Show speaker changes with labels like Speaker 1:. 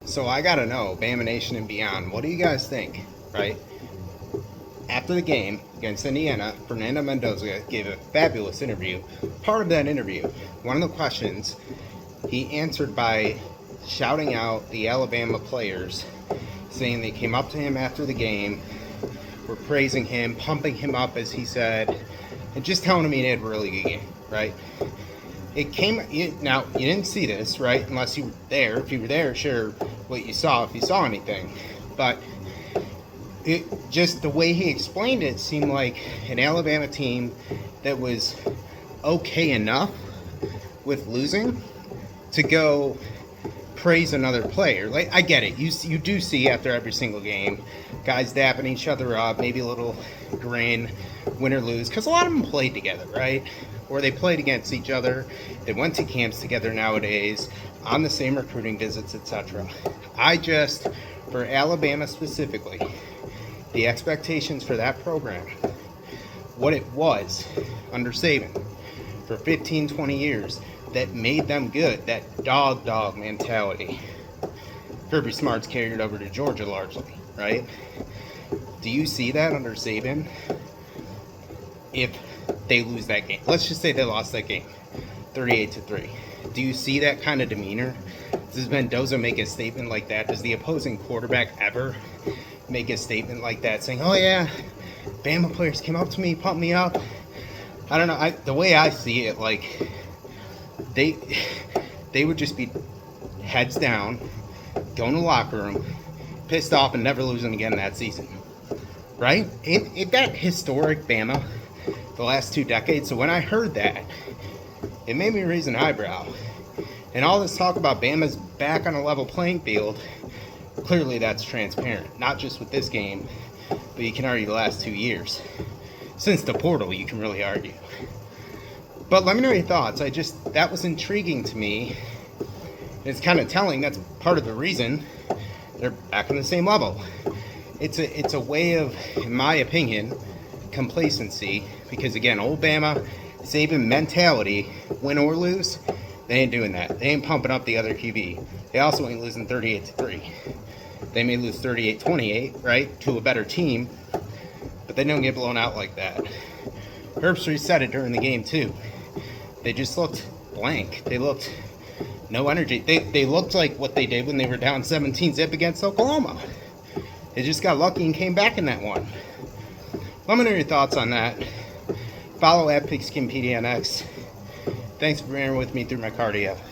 Speaker 1: So I gotta know, Bama Nation and beyond, what do you guys think, right? After the game against Indiana, Fernando Mendoza gave a fabulous interview. Part of that interview, one of the questions, he answered by shouting out the Alabama players, saying they came up to him after the game, were praising him, pumping him up, as he said, and just telling him he had a really good game, right? It came now. You didn't see this, right? Unless you were there. If you were there, share what you saw if you saw anything. But it just the way he explained it seemed like an Alabama team that was okay enough with losing to go praise another player. Like, I get it. You do see after every single game, guys dapping each other up, maybe a little grin, win or lose, because a lot of them played together, right? Or they played against each other. They went to camps together nowadays, on the same recruiting visits, etc. For Alabama specifically, the expectations for that program, what it was under Saban for 15, 20 years, that made them good, that dog mentality. Kirby Smart's carried it over to Georgia largely, right? Do you see that under Saban? If they lose that game, let's just say they lost that game 38-3. Do you see that kind of demeanor? Does Mendoza make a statement like that? Does the opposing quarterback ever make a statement like that, saying, "Oh yeah, Bama players came up to me, pumped me up"? I don't know. The way I see it, like they would just be heads down, going to the locker room, pissed off, and never losing again that season, right? It that historic Bama the last 2 decades. So when I heard that, it made me raise an eyebrow. And all this talk about Bama's back on a level playing field, clearly that's transparent. Not just with this game, but you can argue the last 2 years. Since the portal, you can really argue. But let me know your thoughts. That was intriguing to me. It's kind of telling. That's part of the reason they're back on the same level. It's a way of, in my opinion, complacency, because again, old Bama, Saban mentality, win or lose, they ain't doing that. They ain't pumping up the other QB. They also ain't losing 38-3. They may lose 38-28, right, to a better team, but they don't get blown out like that. Herbstreit said it during the game too. They just looked blank. They looked no energy. They looked like what they did when they were down 17-zip against Oklahoma. They just got lucky and came back in that one. Let me know your thoughts on that. Follow @PigskinPD on X. Thanks for bearing with me through my cardio.